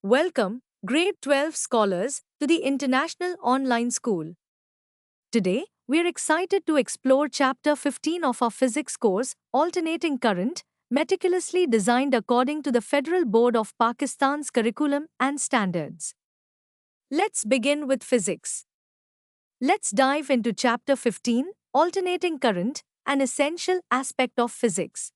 Welcome, Grade 12 scholars, to the International Online School. Today, we're excited to explore Chapter 15 of our physics course, Alternating Current, meticulously designed according to the Federal Board of Pakistan's curriculum and standards. Let's begin with physics. Let's dive into Chapter 15, Alternating Current, an essential aspect of physics.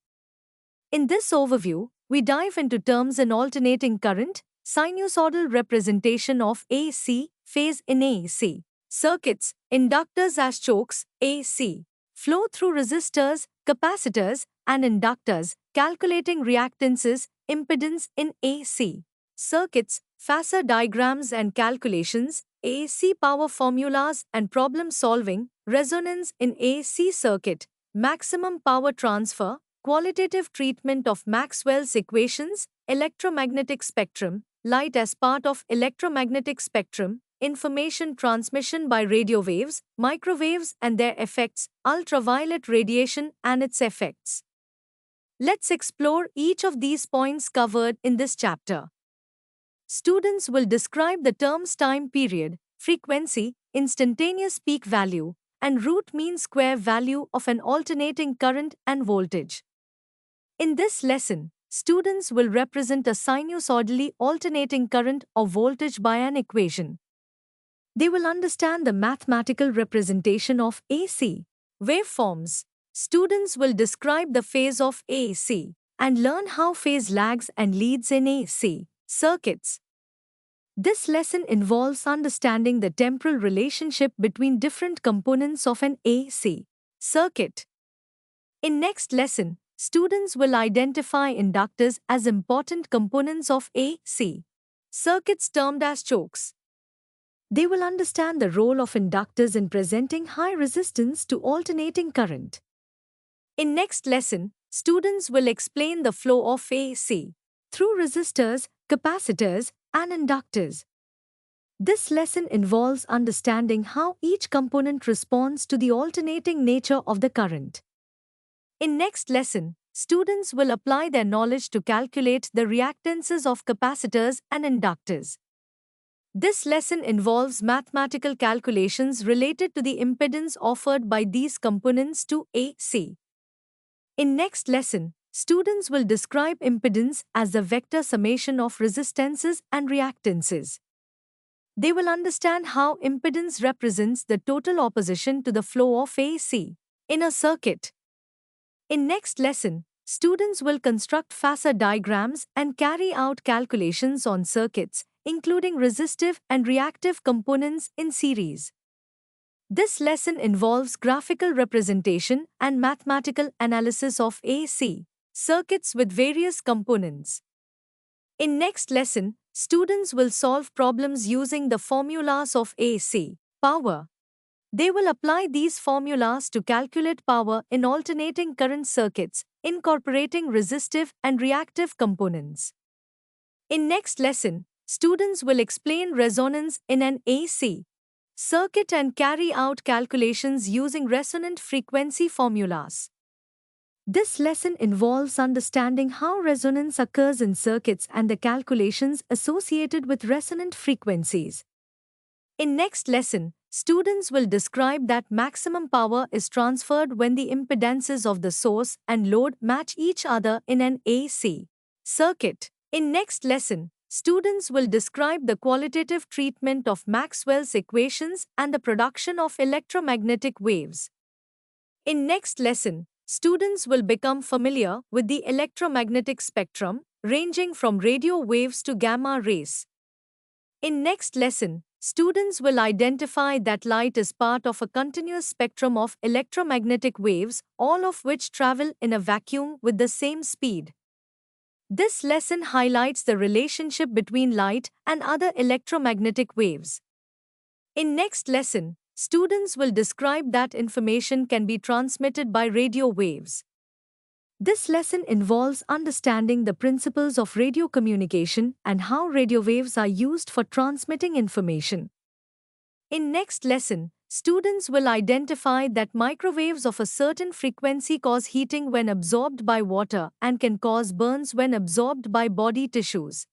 In this overview, we dive into terms in alternating current, sinusoidal representation of AC, phase in AC, circuits, inductors as chokes, AC, flow through resistors, capacitors, and inductors, calculating reactances, impedance in AC, circuits, phasor diagrams and calculations, AC power formulas and problem solving, resonance in AC circuit, maximum power transfer, qualitative treatment of Maxwell's equations, electromagnetic spectrum, light as part of electromagnetic spectrum, information transmission by radio waves, microwaves and their effects, ultraviolet radiation and its effects. Let's explore each of these points covered in this chapter. Students will describe the terms time period, frequency, instantaneous peak value, and root mean square value of an alternating current and voltage. In this lesson, students will represent a sinusoidally alternating current or voltage by an equation. They will understand the mathematical representation of AC waveforms. Students will describe the phase of AC and learn how phase lags and leads in AC circuits. This lesson involves understanding the temporal relationship between different components of an AC circuit. In next lesson, students will identify inductors as important components of AC circuits termed as chokes. They will understand the role of inductors in presenting high resistance to alternating current. In next lesson, students will explain the flow of AC through resistors, capacitors, and inductors. This lesson involves understanding how each component responds to the alternating nature of the current. In next lesson, students will apply their knowledge to calculate the reactances of capacitors and inductors. This lesson involves mathematical calculations related to the impedance offered by these components to AC. In next lesson, students will describe impedance as the vector summation of resistances and reactances. They will understand how impedance represents the total opposition to the flow of AC in a circuit. In next lesson, students will construct phasor diagrams and carry out calculations on circuits, including resistive and reactive components in series. This lesson involves graphical representation and mathematical analysis of AC circuits with various components. In next lesson, students will solve problems using the formulas of AC power. They will apply these formulas to calculate power in alternating current circuits, incorporating resistive and reactive components. In next lesson, students will explain resonance in an AC circuit and carry out calculations using resonant frequency formulas. This lesson involves understanding how resonance occurs in circuits and the calculations associated with resonant frequencies. In next lesson, students will describe that maximum power is transferred when the impedances of the source and load match each other in an AC circuit. In next lesson, students will describe the qualitative treatment of Maxwell's equations and the production of electromagnetic waves. In next lesson, students will become familiar with the electromagnetic spectrum, ranging from radio waves to gamma rays. In next lesson, students will identify that light is part of a continuous spectrum of electromagnetic waves, all of which travel in a vacuum with the same speed. This lesson highlights the relationship between light and other electromagnetic waves. In next lesson, students will describe that information can be transmitted by radio waves. This lesson involves understanding the principles of radio communication and how radio waves are used for transmitting information. In next lesson, students will identify that microwaves of a certain frequency cause heating when absorbed by water and can cause burns when absorbed by body tissues.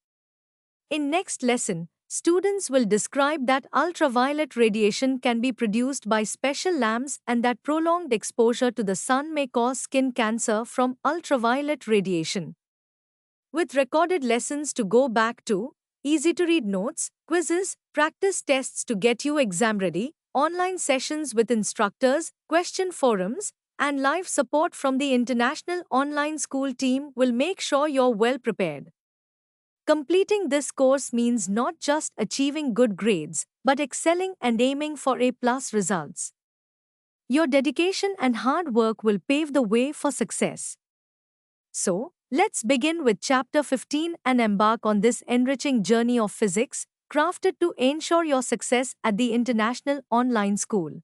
In next lesson, students will describe that ultraviolet radiation can be produced by special lamps and that prolonged exposure to the sun may cause skin cancer from ultraviolet radiation. With recorded lessons to go back to, easy to read notes, quizzes, practice tests to get you exam ready, online sessions with instructors, question forums, and live support from the International Online School team will make sure you're well prepared. Completing this course means not just achieving good grades, but excelling and aiming for A+ results. Your dedication and hard work will pave the way for success. So, let's begin with Chapter 15 and embark on this enriching journey of physics, crafted to ensure your success at the International Online School.